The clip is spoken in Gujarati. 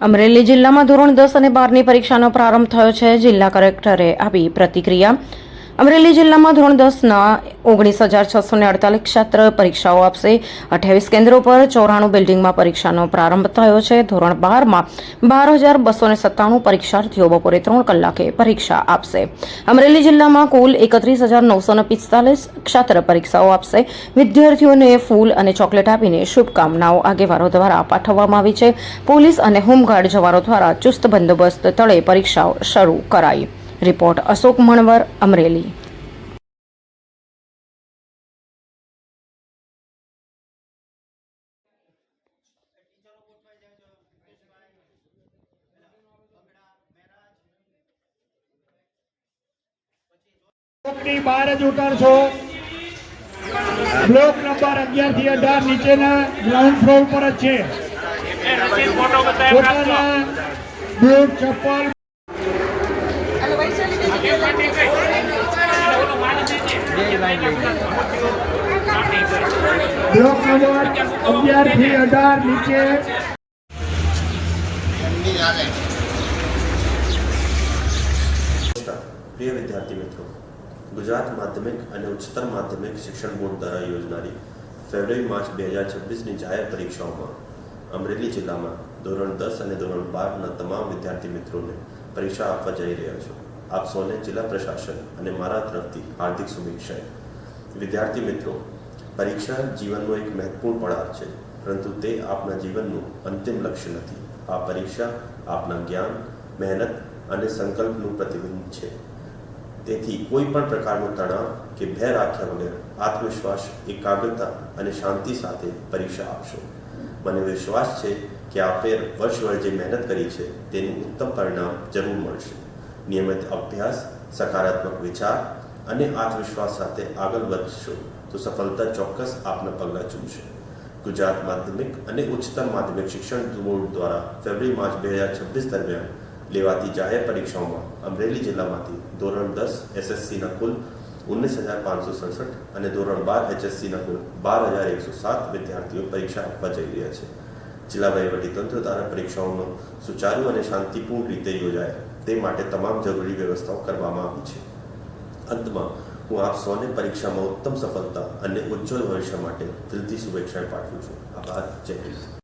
અમરેલી જિલ્લામાં ધોરણ 10 અને 12ની પરીક્ષાનો પ્રારંભ થયો છે. જિલ્લા કલેક્ટરે આપી પ્રતિક્રિયા. અમરેલી જિલ્લામાં ધોરણ 10ના 19,648 છાત્ર પરીક્ષાઓ આપશે. 28 કેન્દ્રો પર 94 બિલ્ડિંગમાં પરીક્ષાનો પ્રારંભ થયો છે. ધોરણ 12માં 12,297 પરીક્ષાર્થીઓ બપોરે 3 કલાકે પરીક્ષા આપશે. અમરેલી જિલ્લામાં કુલ 31,945 છાત્ર પરીક્ષાઓ આપશે. વિદ્યાર્થીઓને ફૂલ અને ચોકલેટ આપીને શુભકામનાઓ આગેવાનો દ્વારા પાઠવવામાં આવી છે. પોલીસ અને હોમગાર્ડ જવાનો દ્વારા ચુસ્ત બંદોબસ્ત તળે પરીક્ષાઓ શરૂ કરાઈ. રિપોર્ટ અશોક મણવર, અમરેલી. બ્લોકની બહાર જ ઉતારશો. બ્લોક નંબર 11 થી 18 નીચેના ગ્રાઉન્ડ ફ્લોર પર જ છે. પોતાના બૂટ ચપ્પલ બ્લોક નંબર 11 થી 18 નીચે. प्रिय विद्यार्थी मित्रों, गुजरात माध्यमिक અને ઉચ્ચતર માધ્યમિક શિક્ષણ બોર્ડ દ્વારા યોજનારી ફેબ્રુઆરી-માર્ચ 2026ની જાહેર પરીક્ષાઓમાં અમરેલી જિલ્લામાં ધોરણ 10 અને ધોરણ 12ના તમામ વિદ્યાર્થી મિત્રોને પરીક્ષા આપવા જઈ રહ્યા છો. આપ સૌને જિલ્લા પ્રશાસન અને મારા તરફથી હાર્દિક શુભેચ્છાઓ. વિદ્યાર્થી મિત્રો, પરીક્ષા જીવનનો એક મહત્વપૂર્ણ પડાવ છે, પરંતુ તે આપના જીવનનું અંતિમ લક્ષ્ય નથી. આ પરીક્ષા આપના જ્ઞાન, મહેનત અને સંકલ્પનું પ્રતિબિંબ છે. તેથી કોઈ પણ પ્રકારનો તણાવ કે ભય રાખ્યા વગર આત્મવિશ્વાસ, એકાગ્રતા અને શાંતિ સાથે પરીક્ષા આપશો. મને વિશ્વાસ છે કે આપે વર્ષભર જે મહેનત કરી છે તેનું ઉત્તમ પરિણામ જરૂર મળશે. નિયમિત અભ્યાસ, સકારાત્મક વિચાર અને આત્મવિશ્વાસ સાથે આગળ વધશો તો સફળતા ચોક્કસ આપના પગલાં ચૂમશે. ગુજરાત માધ્યમિક અને ઉચ્ચતર માધ્યમિક શિક્ષણ બોર્ડ દ્વારા ફેબ્રુઆરી-માર્ચ 2026 દરમિયાન લેવાતી જાહેર પરીક્ષાઓમાં અમરેલી જિલ્લામાંથી ધોરણ 10 એસએસસીના કુલ 19,567 અને ધોરણ 12 એચએસસીના કુલ 12,107 વિદ્યાર્થીઓ પરીક્ષા આપવા જઈ રહ્યા છે. જિલ્લા વહીવટીતંત્ર દ્વારા પરીક્ષાઓનો સુચારુ અને શાંતિપૂર્ણ રીતે યોજાય તે માટે તમામ જરૂરી વ્યવસ્થાઓ કરવામાં આવી છે. અંતમાં હું આપ સૌને પરીક્ષામાં ઉત્તમ સફળતા અને ઉજ્જવળ ભવિષ્ય માટે દિલથી શુભેચ્છાઓ પાઠવું છું. આભાર. જય હિન્દ.